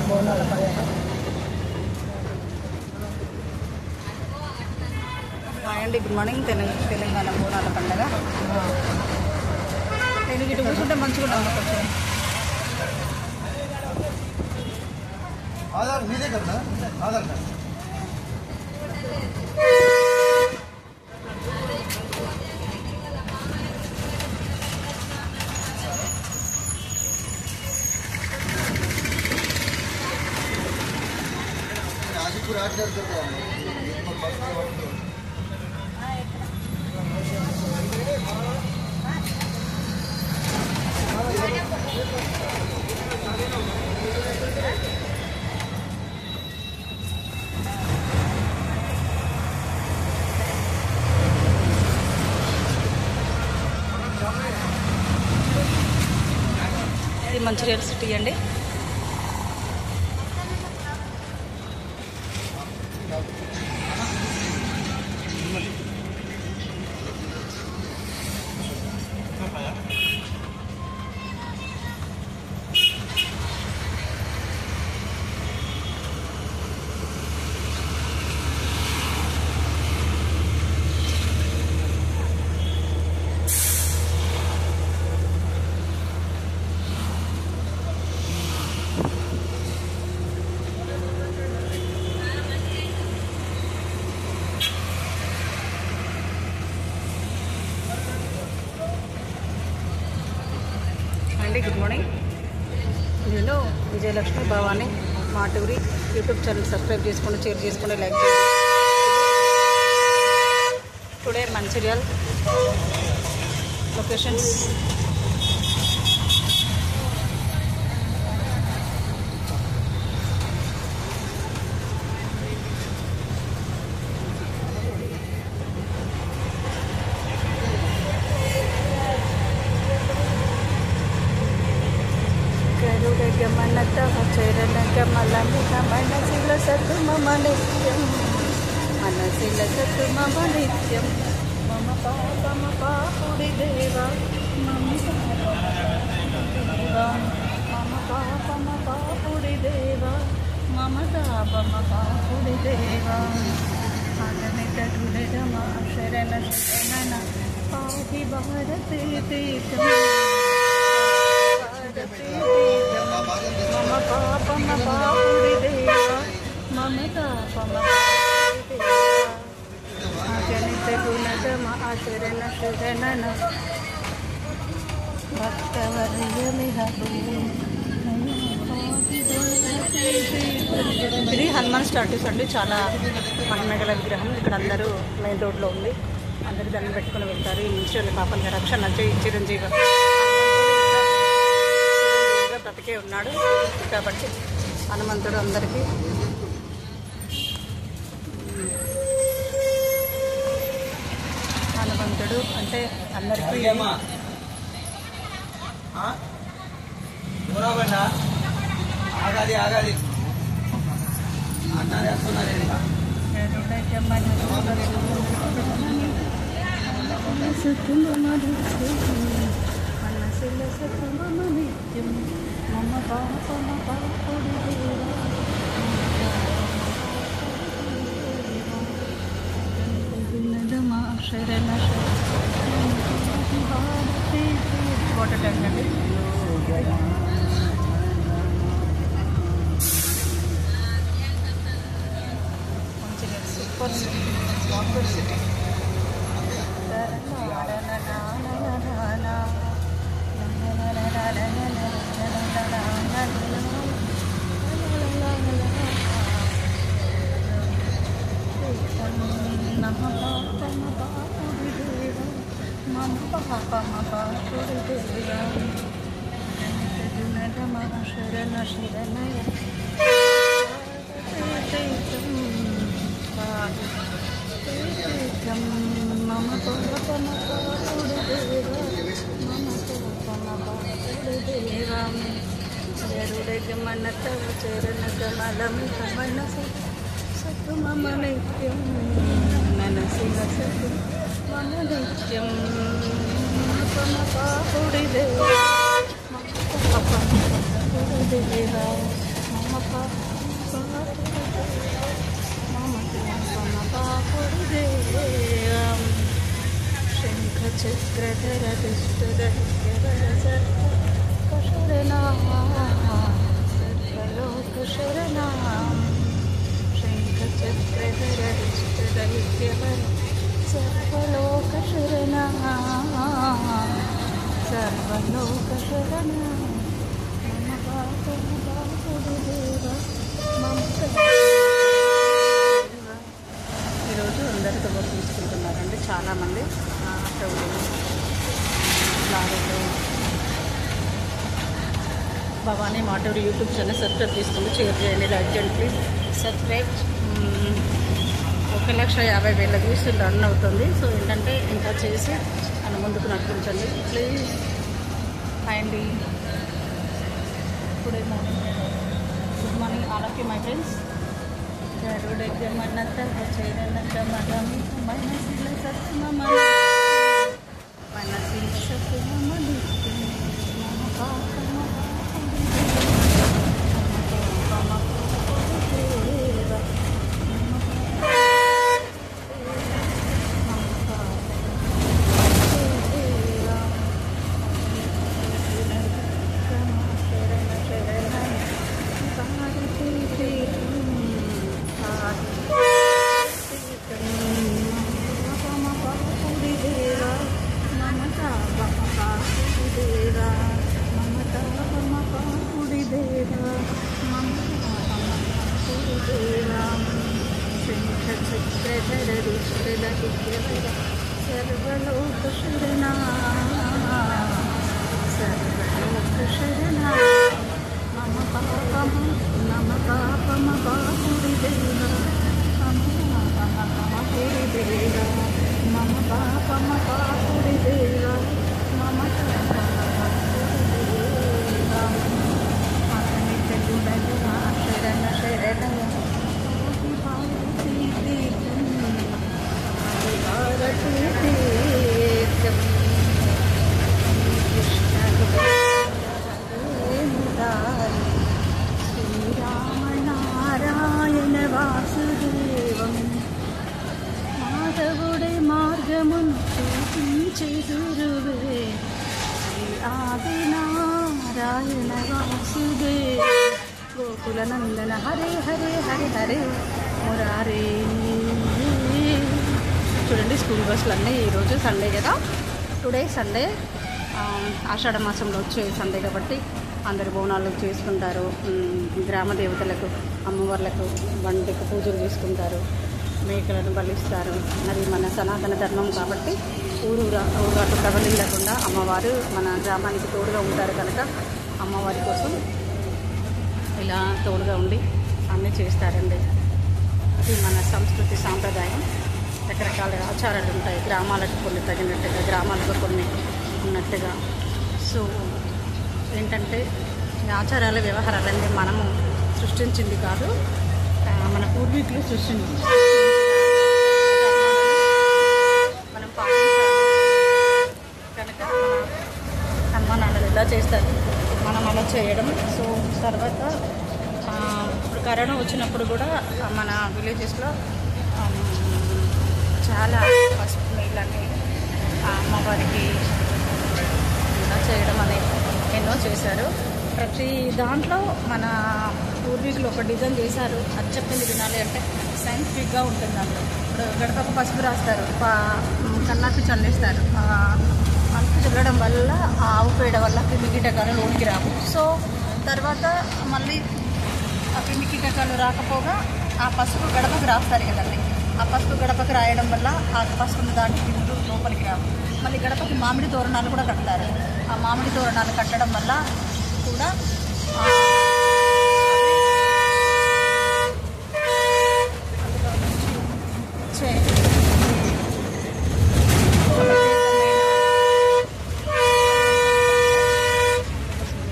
బోనాల పండుగ. అండి గుడ్ మార్నింగ్. తెలంగాణ బోనాల పండుగ. నేను ఇటు కూర్చుంటే మంచిగా ఉన్నాను కొంచెం. ఆధార్ మీదే కదా, ఆధార్ కార్డు. आजीपुर 8 करते हैं ఇది మంచిర్యాల సిటీ అండి. Good morning. నేను Vijayalakshmi Bhavani Maturi. YouTube channel subscribe చేసుకొని, షేర్ చేసుకొని, లైక్ చేయండి. Today Mancherial locations. మనసిల సత్తు మమ నిత్యం, మనసిల సత్తు మమ నిత్యం. మమ పాపమ పాపుడి దేవా, మమ పాపమ పాపుడి దేవా, మమ తాపమ పాపుడి దేవా. అగమిత హృదయమ శరణ శరణన పాహి భారతి తీర్థం, మమ పాపమ పాపుడి దేవా, మమ తాపమ పాపుడి దేవా. అగణిత గుణగమ ఆచరణ శరణన భక్తవర్యమిహ. ఇది హనుమాన్ స్టాట్యూస్ అండి. చాలా మహిమగల విగ్రహం. ఇక్కడ అందరూ మెయిన్ రోడ్లో ఉంది. అందరూ దండం పెట్టుకుని వెళ్తారు. ఈ నుంచి వాళ్ళ పాపంగా రక్షణ చిరంజీవి బ్రతికే ఉన్నాడు కాబట్టి హనుమంతుడు అందరికీ హనుమంతుడు అంటే అందరికీ ఆగాలి ఆగాలి అన్నారు వస్తున్నారు. మమ పాపమ పాపుడి దేవా, శరణ వాటర్ ట్యాంక్ అండి. Super city, water city. శరణ శరణయ మమ పాపమ పాపుడి దేవా, మమ పాపమ పాపుడి దేవా. జరుడగమన తవ చరణ కమలమిహ మనసి సతు మమ నిత్యం, మనసిల సతు మమ నిత్యం. మమ పాపుడి దేవా, మమ పాపమ పాపుడి దేవా, శంఖచక్రధర దుష్టదైత్యవర సర్వలోకశరణాం శంఖచక్రధర దుష్టదైత్యవర సర్వలోకశరణాం మమ బాపుదేవ ఈరోజు అందరూ కబర్ తీసుకుంటున్నారండి చాలామంది లారీలో. Bhavani Maturi YouTube channel subscribe చేసుకుని షేర్ చేయండి, లైక్ చేయండి ప్లీజ్. సబ్స్క్రైబ్ 1,50,000 వ్యూస్ రన్ అవుతుంది. సో ఏంటంటే ఇంకా చేసి నన్ను ముందుకు నడిపించండి ప్లీజ్. అండి today morning good morning all of you my friends. గరుడగమనత చరణగమనం మనసిల సత్మమన మనసిల సత్మమని మమ పాపమ శ్రీరామనారాయణ వాసుదేవం మాధవుడే మార్గమును చూపించే గురువే శ్రీ ఆదినారాయణ వాసుదేవ గోకులనందన హరే హరే హరే హరే మురారే. చూడండి స్కూల్ బస్సులు అన్నీ ఈరోజు సండే కదా, టుడే సండే, ఆషాఢ మాసంలో వచ్చే సండే కాబట్టి అందరు బోనాలు చేసుకుంటారు. గ్రామ దేవతలకు అమ్మవార్లకు వంటికి పూజలు చేసుకుంటారు, మేకలను బలిస్తారు. మరి మన సనాతన ధర్మం కాబట్టి ఊరుగాటు ప్రబలించకుండా అమ్మవారు మన గ్రామానికి తోడుగా ఉంటారు కనుక అమ్మవారి కోసం ఇలా తోడుగా ఉండి అన్నీ చేస్తారండి. అది మన సంస్కృతి సాంప్రదాయం. రకరకాల ఆచారాలు ఉంటాయి, గ్రామాలకు కొన్ని తగినట్టుగా, గ్రామాలకు కొన్ని ఉన్నట్టుగా. సో ఏంటంటే ఆచారాల వ్యవహారాలన్నీ మనము సృష్టించింది కాదు, మన పూర్వీకులు సృష్టించింది. మనం పాటించాలి కనుక అమ్మ నాన్నలు ఇలా చేస్తారు, మనం అలా చేయడం. సో తర్వాత ఇప్పుడు కరోనా వచ్చినప్పుడు కూడా మన విలేజెస్లో చాలా ఫస్ట్ నీళ్ళని అమ్మవారికి ఇలా చేయడం అనేది ఎన్నో చేశారు. ప్రతి దాంట్లో మన పూర్వీకులు ఒక డిజైన్ చేశారు. అది చెప్పింది వినాలి అంటే సైంటిఫిక్గా ఉంటుంది. అందులో ఇప్పుడు గడపకు పసుపు రాస్తారు, కన్నాపి చల్లేస్తారు. అంటు చల్లడం వల్ల ఆవు పేడ వల్ల క్రిమి కీటకాలు లోనికి రావు. సో తర్వాత మళ్ళీ ఆ క్రిమి కీటకాలు రాకపోగా ఆ పసుపు గడపకు రాస్తారు కదండి. ఆ పసుపు గడపకు రాయడం వల్ల ఆ పసుపును దాటి క్రిములు లోపలికి రావు. మళ్ళీ గడపకి మామిడి తోరణాలు కూడా కడతారు. ఆ మామిడి తోరణాలు కట్టడం వల్ల కూడా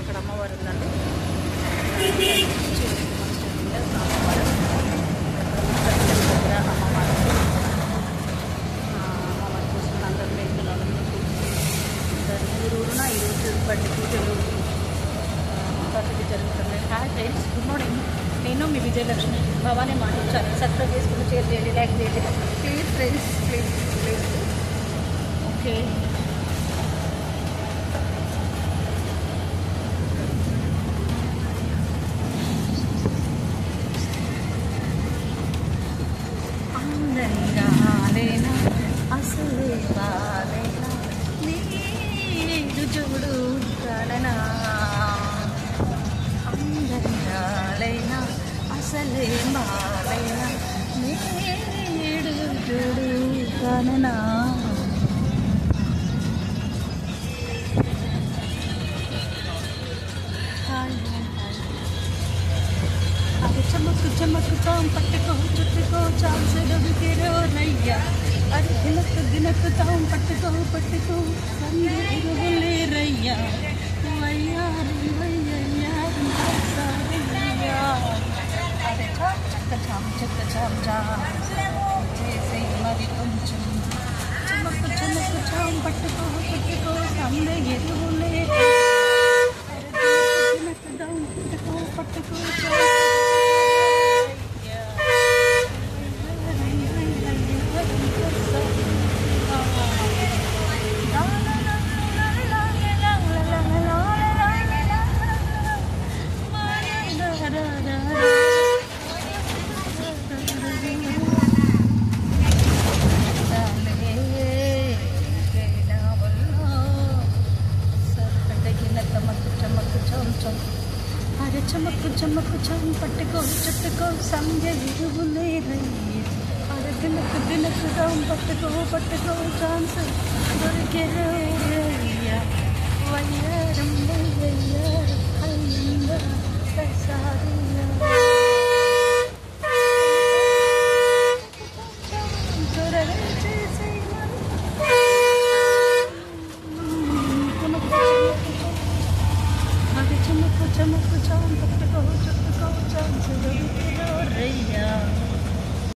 ఇక్కడ అమ్మవారు ఉందండి. అమ్మవారి కోసం అందరూ వెళ్తున్నాను. ఊరూరున ఈరోజు బట్టి పూజలు ప్రతిదీ జరుగుతున్నాయి. Hi friends, good morning. నేను మీ విజయలక్ష్మి. భవానీ మాట్లాడాను. సబ్స్క్రైబ్ చేసుకుని షేర్ చేయండి, లైక్ చేయండి please friends, please please. Okay, అందంగా లేనా అసలే బాలేనా నీడు చూడు కడనా, అందంగా లేనా అసలే బాలేనా నీడు చూడు కడనా. అరే చమక్ చమక్ చాం పట్టుకో చుట్టుకో చాం సెలవుకిరో రయ్యా. అరే దినక్ దినక్ చాం పట్టుకో పట్టుకో సందేరులే రయ్యా. వయ్యారి వయ్యారి సారయ్యా. అరే చాం చక్క చాం చేసే మరి కొంచెం చమక్ చమక్ చాం పట్టుకో పట్టుకో సందేరులే రయ్యా. పట్టుకో అరే చమక్కు చమక్కు చం పట్టుకో చుట్టుకో సంజయులే రయ్యే. అరే దినకు దినకు దం పట్టుకో పట్టుకో ఛాన్స్ దొరికే రయ్యా. వయ్యారం వయ్యారం అయ్యిందా సారియా. చమక్కు చమక్కు చాం పట్టుకో చుట్టుకో చాం రయ్యా.